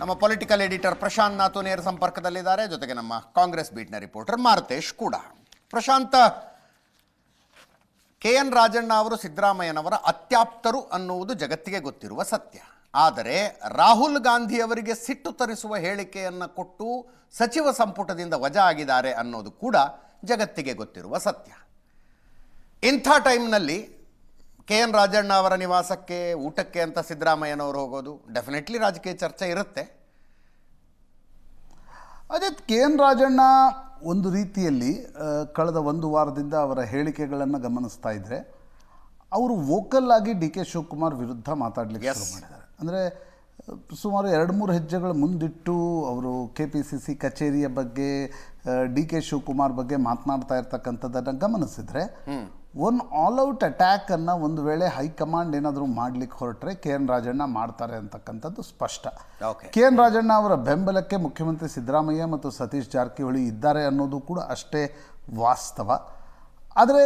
ನಮ್ಮ political editor Prashant ನಾತು ನೇರ ಸಂಪರ್ಕದಲ್ಲಿದ್ದಾರೆ. ಜೊತೆಗೆ ನಮ್ಮ ಕಾಂಗ್ರೆಸ್ ಬೀಟ್ನ ರಿಪೋರ್ಟರ್ ಮಾರುತೇಶ್ ಕೂಡ. ಪ್ರಶಾಂತ್, KN ರಾಜಣ್ಣ ಅವರು ಸಿದ್ದರಾಮಯ್ಯನವರ ಅತ್ಯಾಪ್ತರು ಅನ್ನುವುದು ಜಗತ್ತಿಗೆ ಗೊತ್ತಿರುವ ಸತ್ಯ. ಆದರೆ ರಾಹುಲ್ ಗಾಂಧಿ ಅವರಿಗೆ ಸಿಟ್ಟು ತರಿಸುವ ಹೇಳಿಕೆಯನ್ನು ಕೊಟ್ಟು ಸಚಿವ ಸಂಪುಟದಿಂದ ವಜಾ ಆಗಿದ್ದಾರೆ ಅನ್ನೋದು ಕೂಡ ಜಗತ್ತಿಗೆ ಗೊತ್ತಿರುವ ಸತ್ಯ. ಇಂಥ ಟೈಮ್ನಲ್ಲಿ KN ರಾಜಣ್ಣ ಅವರ ನಿವಾಸಕ್ಕೆ ಊಟಕ್ಕೆ ಅಂತ ಸಿದ್ದರಾಮಯ್ಯನವರು ಹೋಗೋದು ಡೆಫಿನೆಟ್ಲಿ ರಾಜಕೀಯ ಚರ್ಚೆ ಇರುತ್ತೆ. ಅದೇ KN ರಾಜಣ್ಣ ಒಂದು ರೀತಿಯಲ್ಲಿ ಕಳೆದ ಒಂದು ವಾರದಿಂದ ಅವರ ಹೇಳಿಕೆಗಳನ್ನು ಗಮನಿಸ್ತಾ ಇದ್ದರೆ ಅವರು ವೋಕಲ್ ಆಗಿ DK ಶಿವಕುಮಾರ್ ವಿರುದ್ಧ ಮಾತಾಡಲಿಕ್ಕೆ ಶುರು ಮಾಡಿದ್ದಾರೆ. ಅಂದರೆ ಸುಮಾರು 2-3 ಹೆಜ್ಜೆಗಳು ಮುಂದಿಟ್ಟು ಅವರು KPCC ಕಚೇರಿಯ ಬಗ್ಗೆ DK ಶಿವಕುಮಾರ್ ಬಗ್ಗೆ ಮಾತನಾಡ್ತಾ ಇರ್ತಕ್ಕಂಥದ್ದನ್ನು ಗಮನಿಸಿದರೆ ಒಂದು ಆಲ್ಔಟ್ ಅಟ್ಯಾಕನ್ನು ಒಂದು ವೇಳೆ ಹೈಕಮಾಂಡ್ ಏನಾದರೂ ಮಾಡಲಿಕ್ಕೆ ಹೊರಟ್ರೆ KN ರಾಜಣ್ಣ ಮಾಡ್ತಾರೆ ಅಂತಕ್ಕಂಥದ್ದು ಸ್ಪಷ್ಟ. KN ರಾಜಣ್ಣ ಅವರ ಬೆಂಬಲಕ್ಕೆ ಮುಖ್ಯಮಂತ್ರಿ ಸಿದ್ದರಾಮಯ್ಯ ಮತ್ತು ಸತೀಶ್ ಜಾರಕಿಹೊಳಿ ಇದ್ದಾರೆ ಅನ್ನೋದು ಕೂಡ ಅಷ್ಟೇ ವಾಸ್ತವ. ಆದರೆ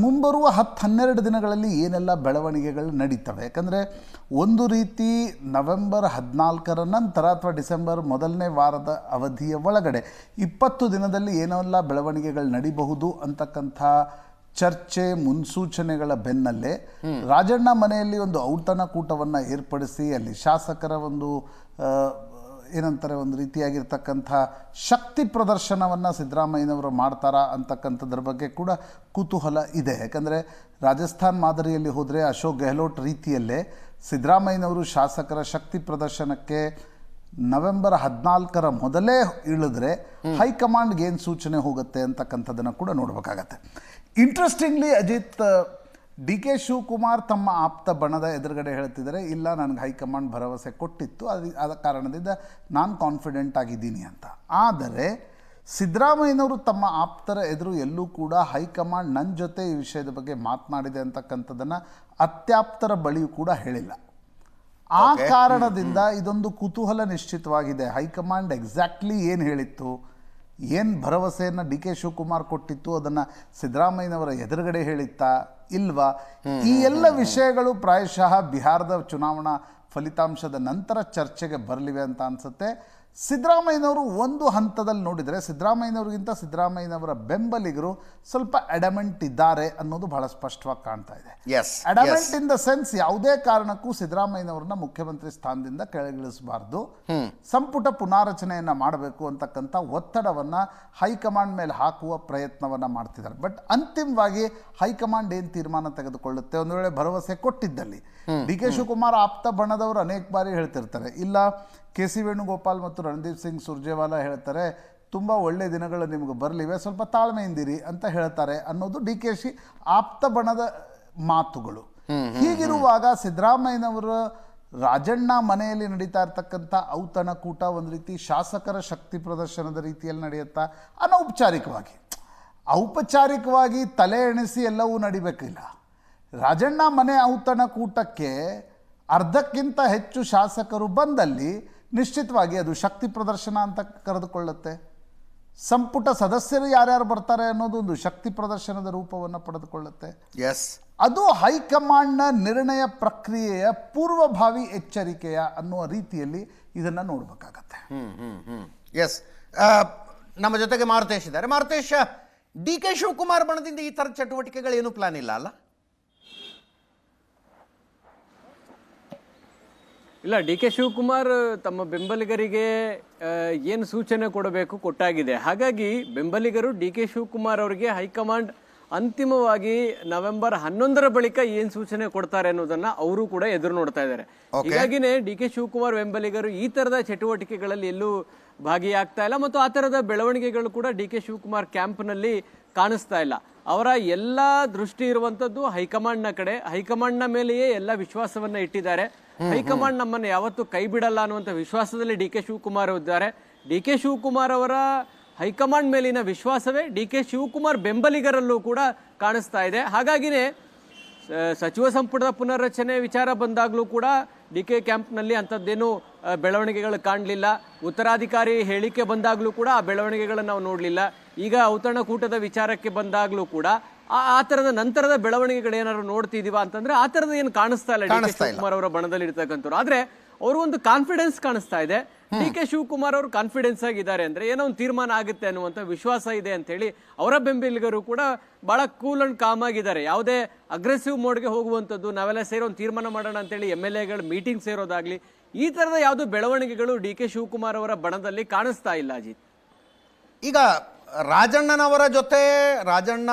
ಮುಂಬರುವ 10-12 ದಿನಗಳಲ್ಲಿ ಏನೆಲ್ಲ ಬೆಳವಣಿಗೆಗಳು ನಡೀತವೆ, ಯಾಕಂದರೆ ಒಂದು ರೀತಿ ನವೆಂಬರ್ 14ರ ನಂತರ ಅಥವಾ ಡಿಸೆಂಬರ್ ಮೊದಲನೇ ವಾರದ ಅವಧಿಯ ಒಳಗಡೆ 20 ದಿನದಲ್ಲಿ ಏನೆಲ್ಲ ಬೆಳವಣಿಗೆಗಳು ನಡೀಬಹುದು ಅಂತಕ್ಕಂಥ ಚರ್ಚೆ ಮುನ್ಸೂಚನೆಗಳ ಬೆನ್ನಲ್ಲೇ ರಾಜಣ್ಣ ಮನೆಯಲ್ಲಿ ಒಂದು ಔತಣಕೂಟವನ್ನು ಏರ್ಪಡಿಸಿ ಅಲ್ಲಿ ಶಾಸಕರ ಒಂದು ಏನಂತಾರೆ ಒಂದು ರೀತಿಯಾಗಿರ್ತಕ್ಕಂಥ ಶಕ್ತಿ ಪ್ರದರ್ಶನವನ್ನು ಸಿದ್ದರಾಮಯ್ಯನವರು ಮಾಡ್ತಾರಾ ಅಂತಕ್ಕಂಥದ್ರ ಬಗ್ಗೆ ಕೂಡ ಕುತೂಹಲ ಇದೆ. ಯಾಕಂದರೆ ರಾಜಸ್ಥಾನ್ ಮಾದರಿಯಲ್ಲಿ ಹೋದರೆ ಅಶೋಕ್ ಗೆಹ್ಲೋಟ್ ರೀತಿಯಲ್ಲೇ ಸಿದ್ದರಾಮಯ್ಯನವರು ಶಾಸಕರ ಶಕ್ತಿ ಪ್ರದರ್ಶನಕ್ಕೆ ನವೆಂಬರ್ 14ರ ಮೊದಲೇ ಇಳಿದ್ರೆ ಹೈಕಮಾಂಡ್ಗೆ ಏನು ಸೂಚನೆ ಹೋಗುತ್ತೆ ಅಂತಕ್ಕಂಥದ್ದನ್ನು ಕೂಡ ನೋಡಬೇಕಾಗತ್ತೆ. ಇಂಟ್ರೆಸ್ಟಿಂಗ್ಲಿ ಅಜಿತ್, DK ಶಿವಕುಮಾರ್ ತಮ್ಮ ಆಪ್ತ ಬಣದ ಎದುರುಗಡೆ ಹೇಳ್ತಿದ್ದಾರೆ, ಇಲ್ಲ ನನಗೆ ಹೈಕಮಾಂಡ್ ಭರವಸೆ ಕೊಟ್ಟಿತ್ತು, ಆದ ಕಾರಣದಿಂದ ನಾನು ಕಾನ್ಫಿಡೆಂಟ್ ಆಗಿದ್ದೀನಿ ಅಂತ. ಆದರೆ ಸಿದ್ದರಾಮಯ್ಯನವರು ತಮ್ಮ ಆಪ್ತರ ಎದುರು ಎಲ್ಲೂ ಕೂಡ ಹೈಕಮಾಂಡ್ ನನ್ನ ಜೊತೆ ಈ ವಿಷಯದ ಬಗ್ಗೆ ಮಾತನಾಡಿದೆ ಅಂತಕ್ಕಂಥದ್ದನ್ನು ಅತ್ಯಾಪ್ತರ ಬಳಿಯೂ ಕೂಡ ಹೇಳಿಲ್ಲ. ಆ ಕಾರಣದಿಂದ ಇದೊಂದು ಕುತೂಹಲ ನಿಶ್ಚಿತವಾಗಿದೆ. ಹೈಕಮಾಂಡ್ ಎಕ್ಸಾಕ್ಟ್ಲಿ ಏನು ಹೇಳಿತ್ತು, ಏನು ಭರವಸೆಯನ್ನು DK ಶಿವಕುಮಾರ್ ಕೊಟ್ಟಿತ್ತು, ಅದನ್ನು ಸಿದ್ದರಾಮಯ್ಯನವರ ಎದುರುಗಡೆ ಹೇಳಿತ್ತಾ ಇಲ್ವಾ, ಈ ಎಲ್ಲ ವಿಷಯಗಳು ಪ್ರಾಯಶಃ ಬಿಹಾರದ ಚುನಾವಣಾ ಫಲಿತಾಂಶದ ನಂತರ ಚರ್ಚೆಗೆ ಬರಲಿವೆ ಅಂತ ಅನಿಸುತ್ತೆ. ಸಿದ್ದರಾಮಯ್ಯನವರು ಒಂದು ಹಂತದಲ್ಲಿ ನೋಡಿದರೆ ಸಿದ್ದರಾಮಯ್ಯನವ್ರಿಗಿಂತ ಸಿದ್ದರಾಮಯ್ಯನವರ ಬೆಂಬಲಿಗರು ಸ್ವಲ್ಪ ಅಡಮೆಂಟ್ ಇದ್ದಾರೆ ಅನ್ನೋದು ಬಹಳ ಸ್ಪಷ್ಟವಾಗಿ ಕಾಣ್ತಾ ಇದೆ. ಅಡಮೆಂಟ್ ಇನ್ ದ ಸೆನ್ಸ್ ಯಾವುದೇ ಕಾರಣಕ್ಕೂ ಸಿದ್ದರಾಮಯ್ಯನವ್ರನ್ನ ಮುಖ್ಯಮಂತ್ರಿ ಸ್ಥಾನದಿಂದ ಕೆಳಗಿಳಿಸಬಾರ್ದು, ಸಂಪುಟ ಪುನಾರಚನೆಯನ್ನು ಮಾಡಬೇಕು ಅಂತಕ್ಕಂಥ ಒತ್ತಡವನ್ನು ಹೈಕಮಾಂಡ್ ಮೇಲೆ ಹಾಕುವ ಪ್ರಯತ್ನವನ್ನು ಮಾಡ್ತಿದ್ದಾರೆ. ಬಟ್ ಅಂತಿಮವಾಗಿ ಹೈಕಮಾಂಡ್ ಏನು ತೀರ್ಮಾನ ತೆಗೆದುಕೊಳ್ಳುತ್ತೆ, ಒಂದು ವೇಳೆ ಭರವಸೆ ಕೊಟ್ಟಿದ್ದಲ್ಲಿ DK ಶಿವಕುಮಾರ್ ಆಪ್ತ ಬಣದವರು ಅನೇಕ ಬಾರಿ ಹೇಳ್ತಿರ್ತಾರೆ, ಇಲ್ಲ KC ವೇಣುಗೋಪಾಲ್ ಮತ್ತು ರಣದೀಪ್ ಸಿಂಗ್ ಸುರ್ಜೇವಾಲಾ ಹೇಳ್ತಾರೆ ತುಂಬ ಒಳ್ಳೆಯ ದಿನಗಳು ನಿಮಗೆ ಬರಲಿವೆ, ಸ್ವಲ್ಪ ತಾಳ್ಮೆಯಿಂದಿರಿ ಅಂತ ಹೇಳ್ತಾರೆ ಅನ್ನೋದು DKC ಆಪ್ತ ಬಣದ ಮಾತುಗಳು. ಹೀಗಿರುವಾಗ ಸಿದ್ದರಾಮಯ್ಯನವರ ರಾಜಣ್ಣ ಮನೆಯಲ್ಲಿ ನಡೀತಾ ಇರ್ತಕ್ಕಂಥ ಔತಣಕೂಟ ಒಂದು ರೀತಿ ಶಾಸಕರ ಶಕ್ತಿ ಪ್ರದರ್ಶನದ ರೀತಿಯಲ್ಲಿ ನಡೆಯುತ್ತಾ ಔಪಚಾರಿಕವಾಗಿ ತಲೆ ಎಣಿಸಿ ಎಲ್ಲವೂ ನಡಿಬೇಕಿಲ್ಲ. ರಾಜಣ್ಣ ಮನೆ ಔತಣಕೂಟಕ್ಕೆ ಅರ್ಧಕ್ಕಿಂತ ಹೆಚ್ಚು ಶಾಸಕರು ಬಂದಲ್ಲಿ ನಿಶ್ಚಿತವಾಗಿ ಅದು ಶಕ್ತಿ ಪ್ರದರ್ಶನ ಅಂತ ಕರೆದುಕೊಳ್ಳುತ್ತೆ. ಸಂಪುಟ ಸದಸ್ಯರು ಯಾರ್ಯಾರು ಬರ್ತಾರೆ ಅನ್ನೋದು ಒಂದು ಶಕ್ತಿ ಪ್ರದರ್ಶನದ ರೂಪವನ್ನು ಪಡೆದುಕೊಳ್ಳುತ್ತೆ. ಅದು ಹೈಕಮಾಂಡ್ನ ನಿರ್ಣಯ ಪ್ರಕ್ರಿಯೆಯ ಪೂರ್ವಭಾವಿ ಎಚ್ಚರಿಕೆಯ ಅನ್ನುವ ರೀತಿಯಲ್ಲಿ ಇದನ್ನು ನೋಡಬೇಕಾಗತ್ತೆ. ನಮ್ಮ ಜೊತೆಗೆ ಮಾರುತೇಶ್ ಇದ್ದಾರೆ. ಮಾರುತೇಶ್, DK ಶಿವಕುಮಾರ್ ಬಣದಿಂದ ಈ ಥರದ ಚಟುವಟಿಕೆಗಳೇನು ಪ್ಲಾನ್ ಇಲ್ಲ ಅಲ್ಲ? ಇಲ್ಲ, DK ಶಿವಕುಮಾರ್ ತಮ್ಮ ಬೆಂಬಲಿಗರಿಗೆ ಏನು ಸೂಚನೆ ಕೊಟ್ಟಾಗಿದೆ. ಹಾಗಾಗಿ ಬೆಂಬಲಿಗರು DK ಶಿವಕುಮಾರ್ ಅವರಿಗೆ ಹೈಕಮಾಂಡ್ ಅಂತಿಮವಾಗಿ ನವೆಂಬರ್ 11ರ ಬಳಿಕ ಏನು ಸೂಚನೆ ಕೊಡ್ತಾರೆ ಅನ್ನೋದನ್ನ ಅವರು ಕೂಡ ಎದುರು ನೋಡ್ತಾ ಇದ್ದಾರೆ. ಹೀಗಾಗಿನೇ DK ಶಿವಕುಮಾರ್ ಬೆಂಬಲಿಗರು ಈ ತರದ ಚಟುವಟಿಕೆಗಳಲ್ಲಿ ಎಲ್ಲೂ ಭಾಗಿಯಾಗ್ತಾ ಇಲ್ಲ ಮತ್ತು ಆ ತರದ ಬೆಳವಣಿಗೆಗಳು ಕೂಡ DK ಶಿವಕುಮಾರ್ ಕ್ಯಾಂಪ್ನಲ್ಲಿ ಕಾಣಿಸ್ತಾ ಇಲ್ಲ. ಅವರ ಎಲ್ಲ ದೃಷ್ಟಿ ಇರುವಂತದ್ದು ಹೈಕಮಾಂಡ್ನ ಕಡೆ, ಹೈಕಮಾಂಡ್ನ ಮೇಲೆಯೇ ಎಲ್ಲ ವಿಶ್ವಾಸವನ್ನ ಇಟ್ಟಿದ್ದಾರೆ. ಹೈಕಮಾಂಡ್ ನಮ್ಮನ್ನು ಯಾವತ್ತೂ ಕೈ ಬಿಡಲ್ಲ ಅನ್ನುವಂಥ ವಿಶ್ವಾಸದಲ್ಲಿ DK ಶಿವಕುಮಾರ್ ಇದ್ದಾರೆ. DK ಶಿವಕುಮಾರ್ ಅವರ ಹೈಕಮಾಂಡ್ ಮೇಲಿನ ವಿಶ್ವಾಸವೇ DK ಶಿವಕುಮಾರ್ ಬೆಂಬಲಿಗರಲ್ಲೂ ಕೂಡ ಕಾಣಿಸ್ತಾ ಇದೆ. ಹಾಗಾಗಿನೇ ಸಚಿವ ಸಂಪುಟದ ಪುನರ್ರಚನೆ ವಿಚಾರ ಬಂದಾಗಲೂ ಕೂಡ DK ಕ್ಯಾಂಪ್ನಲ್ಲಿ ಅಂಥದ್ದೇನು ಬೆಳವಣಿಗೆಗಳು ಕಾಣಲಿಲ್ಲ. ಉತ್ತರಾಧಿಕಾರಿ ಹೇಳಿಕೆ ಬಂದಾಗಲೂ ಕೂಡ ಆ ಬೆಳವಣಿಗೆಗಳನ್ನು ನಾವು ನೋಡಲಿಲ್ಲ. ಈಗ ಔತಣಕೂಟದ ವಿಚಾರಕ್ಕೆ ಬಂದಾಗಲೂ ಕೂಡ ಆ ತರದ ನಂತರದ ಬೆಳವಣಿಗೆಗಳು ಏನಾದ್ರು ನೋಡ್ತಿದೀವ ಅಂತಂದ್ರೆ ಆ ತರದ ಏನು ಕಾಣಿಸ್ತಾ ಇಲ್ಲ DK ಶಿವಕುಮಾರ್ ಅವರ ಬಣದಲ್ಲಿ ಇರ್ತಕ್ಕಂಥವ್ರು. ಆದ್ರೆ ಅವರು ಒಂದು ಕಾನ್ಫಿಡೆನ್ಸ್ ಕಾಣಿಸ್ತಾ ಇದೆ. ಡಿ ಕೆ ಶಿವಕುಮಾರ್ ಅವರು ಕಾನ್ಫಿಡೆನ್ಸ್ ಆಗಿದ್ದಾರೆ ಅಂದ್ರೆ ಏನೋ ಒಂದು ತೀರ್ಮಾನ ಆಗುತ್ತೆ ಅನ್ನುವಂಥ ವಿಶ್ವಾಸ ಇದೆ ಅಂತ ಹೇಳಿ ಅವರ ಬೆಂಬಲಿಗರು ಕೂಡ ಬಹಳ ಕೂಲ್ ಅಂಡ್ ಕಾಮ್ ಆಗಿದ್ದಾರೆ. ಯಾವುದೇ ಅಗ್ರೆಸಿವ್ ಮೋಡ್ಗೆ ಹೋಗುವಂಥದ್ದು, ನಾವೆಲ್ಲ ಸೇರೋ ಒಂದು ತೀರ್ಮಾನ ಮಾಡೋಣ ಅಂತೇಳಿ MLA ಗಳ ಮೀಟಿಂಗ್ ಸೇರೋದಾಗ್ಲಿ, ಈ ತರದ ಯಾವುದು ಬೆಳವಣಿಗೆಗಳು ಡಿ ಕೆ ಶಿವಕುಮಾರ್ ಅವರ ಬಣದಲ್ಲಿ ಕಾಣಿಸ್ತಾ ಇಲ್ಲ ಅಜಿತ್. ಈಗ ರಾಜಣ್ಣನವರ ಜೊತೆ ರಾಜಣ್ಣ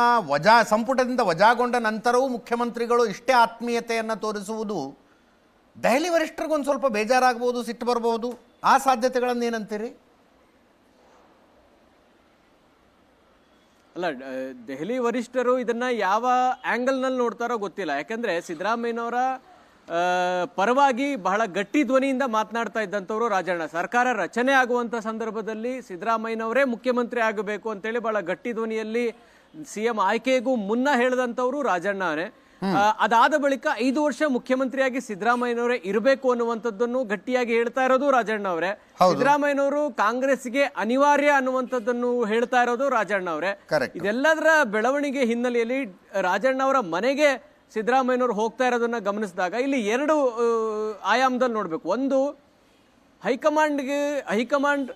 ಸಂಪುಟದಿಂದ ವಜಾಗೊಂಡ ನಂತರವೂ ಮುಖ್ಯಮಂತ್ರಿಗಳು ಇಷ್ಟೇ ಆತ್ಮೀಯತೆಯನ್ನು ತೋರಿಸುವುದು ದೆಹಲಿ ವರಿಷ್ಠರಿಗೊಂದು ಸ್ವಲ್ಪ ಬೇಜಾರಾಗಬಹುದು, ಸಿಟ್ಟು ಬರಬಹುದು. ಆ ಸಾಧ್ಯತೆಗಳನ್ನು ಏನಂತೀರಿ? ಅಲ್ಲ, ದೆಹಲಿ ವರಿಷ್ಠರು ಇದನ್ನ ಯಾವ ಆಂಗಲ್ನಲ್ಲಿ ನೋಡ್ತಾರೋ ಗೊತ್ತಿಲ್ಲ. ಯಾಕಂದ್ರೆ ಸಿದ್ದರಾಮಯ್ಯನವರ ಪರವಾಗಿ ಬಹಳ ಗಟ್ಟಿ ಧ್ವನಿಯಿಂದ ಮಾತನಾಡ್ತಾ ಇದ್ದಂಥವ್ರು ರಾಜಣ್ಣ. ಸರ್ಕಾರ ರಚನೆ ಆಗುವಂತ ಸಂದರ್ಭದಲ್ಲಿ ಸಿದ್ದರಾಮಯ್ಯನವರೇ ಮುಖ್ಯಮಂತ್ರಿ ಆಗಬೇಕು ಅಂತೇಳಿ ಬಹಳ ಗಟ್ಟಿ ಧ್ವನಿಯಲ್ಲಿ CM ಆಯ್ಕೆಗೂ ಮುನ್ನ ಹೇಳಿದಂಥವ್ರು ರಾಜಣ್ಣನೇ. ಅದಾದ ಬಳಿಕ 5 ವರ್ಷ ಮುಖ್ಯಮಂತ್ರಿಯಾಗಿ ಸಿದ್ದರಾಮಯ್ಯನವರೇ ಇರಬೇಕು ಅನ್ನುವಂಥದ್ದನ್ನು ಗಟ್ಟಿಯಾಗಿ ಹೇಳ್ತಾ ಇರೋದು ರಾಜಣ್ಣ ಅವರೇ. ಸಿದ್ದರಾಮಯ್ಯನವರು ಕಾಂಗ್ರೆಸ್ಗೆ ಅನಿವಾರ್ಯ ಅನ್ನುವಂಥದ್ದನ್ನು ಹೇಳ್ತಾ ಇರೋದು ರಾಜಣ್ಣ ಅವರೇ. ಇದೆಲ್ಲದರ ಬೆಳವಣಿಗೆ ಹಿನ್ನೆಲೆಯಲ್ಲಿ ರಾಜಣ್ಣ ಅವರ ಮನೆಗೆ ಸಿದ್ದರಾಮಯ್ಯನವರು ಹೋಗ್ತಾ ಇರೋದನ್ನ ಗಮನಿಸಿದಾಗ ಇಲ್ಲಿ 2 ಆಯಾಮದಲ್ಲಿ ನೋಡ್ಬೇಕು. ಒಂದು, ಹೈಕಮಾಂಡ್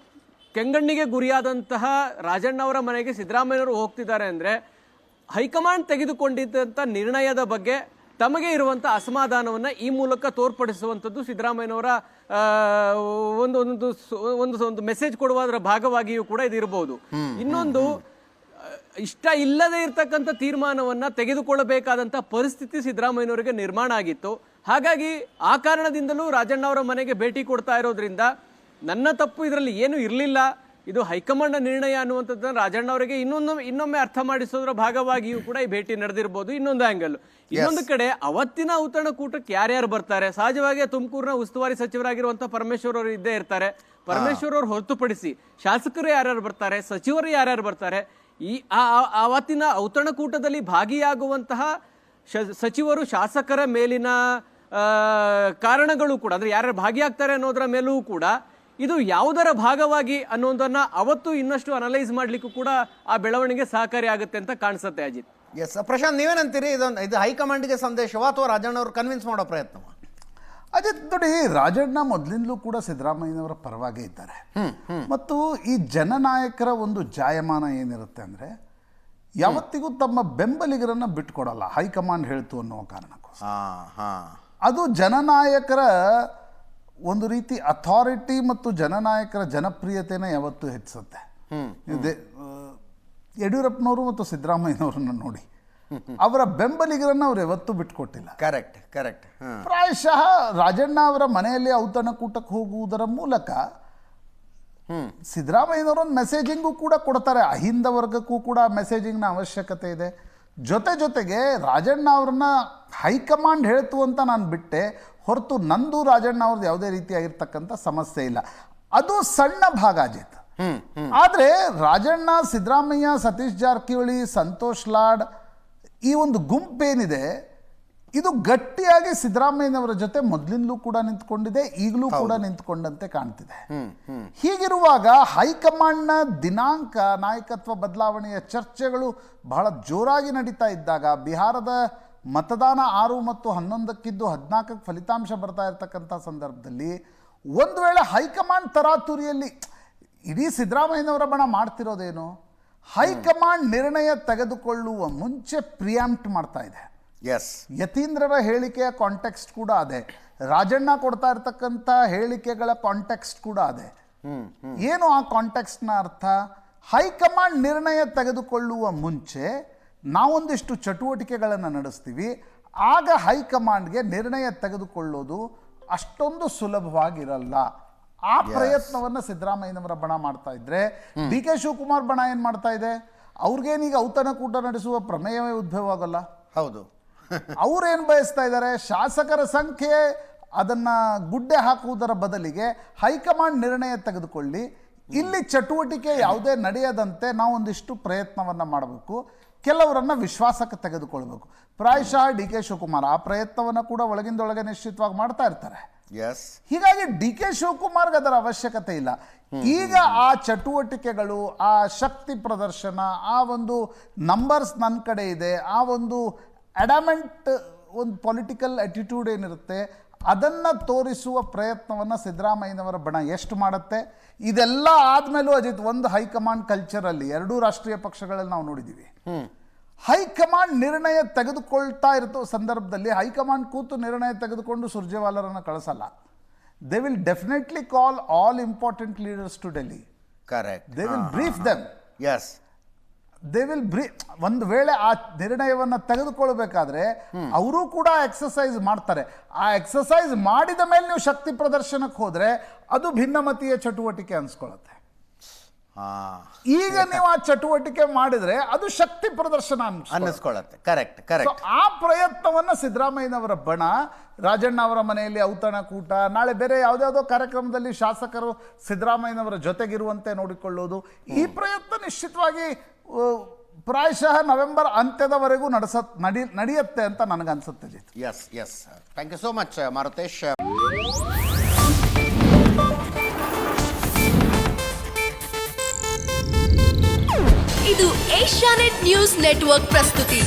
ಕೆಂಗಣ್ಣಿಗೆ ಗುರಿಯಾದಂತಹ ರಾಜಣ್ಣ ಅವರ ಮನೆಗೆ ಸಿದ್ದರಾಮಯ್ಯನವರು ಹೋಗ್ತಿದ್ದಾರೆ ಅಂದ್ರೆ ಹೈಕಮಾಂಡ್ ತೆಗೆದುಕೊಂಡಿದ್ದಂಥ ನಿರ್ಣಯದ ಬಗ್ಗೆ ತಮಗೆ ಇರುವಂತ ಅಸಮಾಧಾನವನ್ನ ಈ ಮೂಲಕ ತೋರ್ಪಡಿಸುವಂಥದ್ದು ಸಿದ್ದರಾಮಯ್ಯನವರ ಒಂದು ಮೆಸೇಜ್ ಕೊಡುವುದರ ಭಾಗವಾಗಿಯೂ ಕೂಡ ಇದು ಇರಬಹುದು. ಇನ್ನೊಂದು, ಇಷ್ಟ ಇಲ್ಲದೆ ಇರತಕ್ಕಂಥ ತೀರ್ಮಾನವನ್ನ ತೆಗೆದುಕೊಳ್ಳಬೇಕಾದಂತ ಪರಿಸ್ಥಿತಿ ಸಿದ್ದರಾಮಯ್ಯನವರಿಗೆ ನಿರ್ಮಾಣ ಆಗಿತ್ತು. ಹಾಗಾಗಿ ಆ ಕಾರಣದಿಂದಲೂ ರಾಜಣ್ಣ ಅವರ ಮನೆಗೆ ಭೇಟಿ ಕೊಡ್ತಾ ಇರೋದ್ರಿಂದ ನನ್ನ ತಪ್ಪು ಇದರಲ್ಲಿ ಏನು ಇರಲಿಲ್ಲ, ಇದು ಹೈಕಮಾಂಡ್ ನಿರ್ಣಯ ಅನ್ನುವಂಥದ್ದನ್ನ ರಾಜಣ್ಣ ಅವರಿಗೆ ಇನ್ನೊಮ್ಮೆ ಅರ್ಥ ಮಾಡಿಸೋದ್ರ ಭಾಗವಾಗಿಯೂ ಕೂಡ ಈ ಭೇಟಿ ನಡೆದಿರಬಹುದು. ಇನ್ನೊಂದು ಆಂಗಲ್. ಇನ್ನೊಂದು ಕಡೆ ಅವತ್ತಿನ ಔತಣಕೂಟಕ್ಕೆ ಯಾರ್ಯಾರು ಬರ್ತಾರೆ? ಸಹಜವಾಗಿ ತುಮಕೂರಿನ ಉಸ್ತುವಾರಿ ಸಚಿವರಾಗಿರುವಂತಹ ಪರಮೇಶ್ವರ್ ಅವರು ಇದ್ದೇ ಇರ್ತಾರೆ. ಪರಮೇಶ್ವರ್ ಅವರು ಹೊರತುಪಡಿಸಿ ಶಾಸಕರು ಯಾರ್ಯಾರು ಬರ್ತಾರೆ, ಸಚಿವರು ಯಾರ್ಯಾರು ಬರ್ತಾರೆ, ಈ ಅವತ್ತಿನ ಔತಣಕೂಟದಲ್ಲಿ ಭಾಗಿಯಾಗುವಂತಹ ಸಚಿವರು ಶಾಸಕರ ಮೇಲಿನ ಕಾರಣಗಳು ಕೂಡ, ಅಂದ್ರೆ ಯಾರ್ಯಾರು ಭಾಗಿಯಾಗ್ತಾರೆ ಅನ್ನೋದರ ಮೇಲೂ ಕೂಡ ಇದು ಯಾವುದರ ಭಾಗವಾಗಿ ಅನ್ನೋದನ್ನ ಅವತ್ತು ಇನ್ನಷ್ಟು ಅನಲೈಸ್ ಮಾಡ್ಲಿಕ್ಕೂ ಕೂಡ ಆ ಬೆಳವಣಿಗೆ ಸಹಕಾರಿ ಆಗುತ್ತೆ ಅಂತ ಕಾಣಿಸುತ್ತೆ ಅಜಿತ್. ಎಸ್ ಪ್ರಶಾಂತ್, ನೀವೇನಂತೀರಿ? ಇದು ಹೈಕಮಾಂಡ್ಗೆ ಸಂದೇಶವಾ ಅಥವಾ ರಾಜಣ್ಣ ಅವರು ಕನ್ವಿನ್ಸ್ ಮಾಡೋ ಪ್ರಯತ್ನ? ಅಜಿತ್ ನೋಡಿ, ರಾಜಣ್ಣ ಮೊದಲಿಂದಲೂ ಕೂಡ ಸಿದ್ದರಾಮಯ್ಯನವರ ಪರವಾಗಿ ಇದ್ದಾರೆ. ಮತ್ತು ಈ ಜನನಾಯಕರ ಒಂದು ಜಾಯಮಾನ ಏನಿರುತ್ತೆ ಅಂದರೆ ಯಾವತ್ತಿಗೂ ತಮ್ಮ ಬೆಂಬಲಿಗರನ್ನ ಬಿಟ್ಕೊಡಲ್ಲ, ಹೈಕಮಾಂಡ್ ಹೇಳ್ತು ಅನ್ನೋ ಕಾರಣಕ್ಕೋಸ್ಕರ. ಅದು ಜನನಾಯಕರ ಒಂದು ರೀತಿ ಅಥಾರಿಟಿ ಮತ್ತು ಜನನಾಯಕರ ಜನಪ್ರಿಯತೆನ ಯಾವತ್ತೂ ಹೆಚ್ಚಿಸುತ್ತೆ. ಯಡಿಯೂರಪ್ಪನವರು ಮತ್ತು ಸಿದ್ದರಾಮಯ್ಯನವರನ್ನ ನೋಡಿ, ಅವರ ಬೆಂಬಲಿಗರನ್ನ ಅವ್ರು ಯಾವತ್ತೂ ಬಿಟ್ಕೊಟ್ಟಿಲ್ಲ. ಕರೆಕ್ಟ್. ಪ್ರಾಯಶಃ ರಾಜಣ್ಣ ಅವರ ಮನೆಯಲ್ಲಿ ಔತಣಕೂಟಕ್ಕೆ ಹೋಗುವುದರ ಮೂಲಕ ಸಿದ್ದರಾಮಯ್ಯನವರೊಂದು ಮೆಸೇಜಿಂಗು ಕೂಡ ಕೊಡ್ತಾರೆ. ಅಹಿಂದ ವರ್ಗಕ್ಕೂ ಕೂಡ ಮೆಸೇಜಿಂಗ್ನ ಅವಶ್ಯಕತೆ ಇದೆ. ಜೊತೆಗೆ ರಾಜಣ್ಣ ಅವ್ರನ್ನ ಹೈಕಮಾಂಡ್ ಹೇಳ್ತು ಅಂತ ನಾನು ಬಿಟ್ಟೆ ಹೊರತು ನಂದು ರಾಜಣ್ಣ ಅವ್ರದ್ದು ಯಾವುದೇ ರೀತಿಯಾಗಿರ್ತಕ್ಕಂಥ ಸಮಸ್ಯೆ ಇಲ್ಲ. ಅದು ಸಣ್ಣ ಭಾಗ ಅಜಿತ್. ಆದರೆ ರಾಜಣ್ಣ, ಸಿದ್ದರಾಮಯ್ಯ, ಸತೀಶ್ ಜಾರಕಿಹೊಳಿ, ಸಂತೋಷ್ ಲಾಡ್, ಈ ಒಂದು ಗುಂಪೇನಿದೆ ಇದು ಗಟ್ಟಿಯಾಗಿ ಸಿದ್ದರಾಮಯ್ಯನವರ ಜೊತೆ ಮೊದಲಿಂದಲೂ ಕೂಡ ನಿಂತ್ಕೊಂಡಿದೆ, ಈಗಲೂ ಕೂಡ ನಿಂತ್ಕೊಂಡಂತೆ ಕಾಣ್ತಿದೆ. ಹೀಗಿರುವಾಗ ಹೈಕಮಾಂಡ್ನ ದಿನಾಂಕ, ನಾಯಕತ್ವ ಬದಲಾವಣೆಯ ಚರ್ಚೆಗಳು ಬಹಳ ಜೋರಾಗಿ ನಡೀತಾ ಇದ್ದಾಗ, ಬಿಹಾರದ ಮತದಾನ 6 ಮತ್ತು 11ಕ್ಕಿದ್ದು 14ಕ್ಕೆ ಫಲಿತಾಂಶ ಬರ್ತಾ ಇರತಕ್ಕಂಥ ಸಂದರ್ಭದಲ್ಲಿ ಒಂದು ವೇಳೆ ಹೈಕಮಾಂಡ್ ತರಾತುರಿಯಲ್ಲಿ ಇಡೀ ಸಿದ್ದರಾಮಯ್ಯನವರ ಬಣ ಮಾಡ್ತಿರೋದೇನು, ಹೈಕಮಾಂಡ್ ನಿರ್ಣಯ ತೆಗೆದುಕೊಳ್ಳುವ ಮುಂಚೆ ಪ್ರಿಯಾಂಪ್ಟ್ ಮಾಡ್ತಾ ಇದೆ. ಯತೀಂದ್ರರ ಹೇಳಿಕೆಯ ಕಾಂಟೆಕ್ಸ್ಟ್ ಕೂಡ ಅದೇ, ರಾಜಣ್ಣ ಕೊಡ್ತಾ ಇರ್ತಕ್ಕಂಥ ಹೇಳಿಕೆಗಳ ಕಾಂಟೆಕ್ಸ್ಟ್ ಕೂಡ ಅದೇ. ಏನು ಆ ಕಾಂಟೆಕ್ಸ್ಟ್ನ ಅರ್ಥ? ಹೈಕಮಾಂಡ್ ನಿರ್ಣಯ ತೆಗೆದುಕೊಳ್ಳುವ ಮುಂಚೆ ನಾವೊಂದಿಷ್ಟು ಚಟುವಟಿಕೆಗಳನ್ನು ನಡೆಸ್ತೀವಿ, ಆಗ ಹೈಕಮಾಂಡ್ಗೆ ನಿರ್ಣಯ ತೆಗೆದುಕೊಳ್ಳೋದು ಅಷ್ಟೊಂದು ಸುಲಭವಾಗಿರಲ್ಲ. ಆ ಪ್ರಯತ್ನವನ್ನು ಸಿದ್ದರಾಮಯ್ಯನವರ ಬಣ ಮಾಡ್ತಾ ಇದ್ರೆ, ಡಿ ಕೆ ಶಿವಕುಮಾರ್ ಬಣ ಏನು ಮಾಡ್ತಾ ಇದೆ? ಅವ್ರಿಗೇನೀಗ ಔತಣಕೂಟ ನಡೆಸುವ ಪ್ರಮೇಯವೇ ಉದ್ಭವ ಆಗಲ್ಲ. ಹೌದು. ಅವ್ರೇನು ಬಯಸ್ತಾ ಇದ್ದಾರೆ? ಶಾಸಕರ ಸಂಖ್ಯೆ ಅದನ್ನ ಗುಡ್ಡೆ ಹಾಕುವುದರ ಬದಲಿಗೆ ಹೈಕಮಾಂಡ್ ನಿರ್ಣಯ ತೆಗೆದುಕೊಳ್ಳಿ, ಇಲ್ಲಿ ಚಟುವಟಿಕೆ ಯಾವುದೇ ನಡೆಯದಂತೆ ನಾವೊಂದಿಷ್ಟು ಪ್ರಯತ್ನವನ್ನ ಮಾಡಬೇಕು, ಕೆಲವರನ್ನ ವಿಶ್ವಾಸಕ್ಕೆ ತೆಗೆದುಕೊಳ್ಬೇಕು. ಪ್ರಾಯಶಃ ಡಿ ಕೆ ಶಿವಕುಮಾರ್ ಆ ಪ್ರಯತ್ನವನ್ನು ಕೂಡ ಒಳಗಿಂದೊಳಗೆ ನಿಶ್ಚಿತವಾಗಿ ಮಾಡ್ತಾ ಇರ್ತಾರೆ. ಹೀಗಾಗಿ ಡಿ ಕೆ ಶಿವಕುಮಾರ್ಗೆ ಅದರ ಅವಶ್ಯಕತೆ ಇಲ್ಲ. ಈಗ ಆ ಚಟುವಟಿಕೆಗಳು, ಆ ಶಕ್ತಿ ಪ್ರದರ್ಶನ, ಆ ಒಂದು ನಂಬರ್ಸ್ ನನ್ನ ಕಡೆ ಇದೆ, ಆ ಒಂದು ಅಡಾಮೆಂಟ್ ಒಂದು ಪೊಲಿಟಿಕಲ್ ಅಟಿಟ್ಯೂಡ್ ಏನಿರುತ್ತೆ ಅದನ್ನು ತೋರಿಸುವ ಪ್ರಯತ್ನವನ್ನು ಸಿದ್ದರಾಮಯ್ಯನವರ ಬಣ ಎಷ್ಟು ಮಾಡುತ್ತೆ. ಇದೆಲ್ಲ ಆದಮೇಲೂ ಅಜಿತ್, ಒಂದು ಹೈಕಮಾಂಡ್ ಕಲ್ಚರಲ್ಲಿ ಎರಡೂ ರಾಷ್ಟ್ರೀಯ ಪಕ್ಷಗಳಲ್ಲಿ ನಾವು ನೋಡಿದ್ದೀವಿ, ಹೈಕಮಾಂಡ್ ನಿರ್ಣಯ ತೆಗೆದುಕೊಳ್ತಾ ಇರೋ ಸಂದರ್ಭದಲ್ಲಿ ಹೈಕಮಾಂಡ್ ಕೂತು ನಿರ್ಣಯ ತೆಗೆದುಕೊಂಡು ಸುರ್ಜೇವಾಲರನ್ನು ಕಳಿಸಲ್ಲ. They will definitely call all important leaders to Delhi. Correct. They will brief them. Yes. They will ಒಂದು ವೇಳೆ ಆ ನಿರ್ಣಯವನ್ನು ತೆಗೆದುಕೊಳ್ಬೇಕಾದ್ರೆ ಅವರು ಕೂಡ ಎಕ್ಸಸೈಸ್ ಮಾಡ್ತಾರೆ. ಆ ಎಕ್ಸಸೈಸ್ ಮಾಡಿದ ಮೇಲೆ ನೀವು ಶಕ್ತಿ ಪ್ರದರ್ಶನಕ್ಕೆ ಹೋದ್ರೆ ಅದು ಭಿನ್ನಮತೀಯ ಚಟುವಟಿಕೆ ಅನ್ಸ್ಕೊಳ್ಳುತ್ತೆ. ಈಗ ನೀವು ಆ ಚಟುವಟಿಕೆ ಮಾಡಿದ್ರೆ ಅದು ಶಕ್ತಿ ಪ್ರದರ್ಶನ ಅನ್ನಿಸ್ಕೊಳ್ಳುತ್ತೆ. Correct correct. ಆ ಪ್ರಯತ್ನವನ್ನ ಸಿದ್ದರಾಮಯ್ಯನವರ ಬಣ, ರಾಜಣ್ಣ ಅವರ ಮನೆಯಲ್ಲಿ ಔತಣಕೂಟ, ನಾಳೆ ಬೇರೆ ಯಾವುದ್ಯಾವುದೋ ಕಾರ್ಯಕ್ರಮದಲ್ಲಿ ಶಾಸಕರು ಸಿದ್ದರಾಮಯ್ಯನವರ ಜೊತೆಗಿರುವಂತೆ ನೋಡಿಕೊಳ್ಳೋದು, ಈ ಪ್ರಯತ್ನ ನಿಶ್ಚಿತವಾಗಿ ಪ್ರಾಯಶಃ ನವೆಂಬರ್ ಅಂತ್ಯದವರೆಗೂ ನಡೆಯುತ್ತೆ ಅಂತ ನನಗನ್ಸುತ್ತೆ Jit. Yes yes. Thank you so much Maruthesh. ಇದು ಏಷ್ಯಾನೆಟ್ ನ್ಯೂಸ್ ನೆಟ್ವರ್ಕ್ ಪ್ರಸ್ತುತಿ.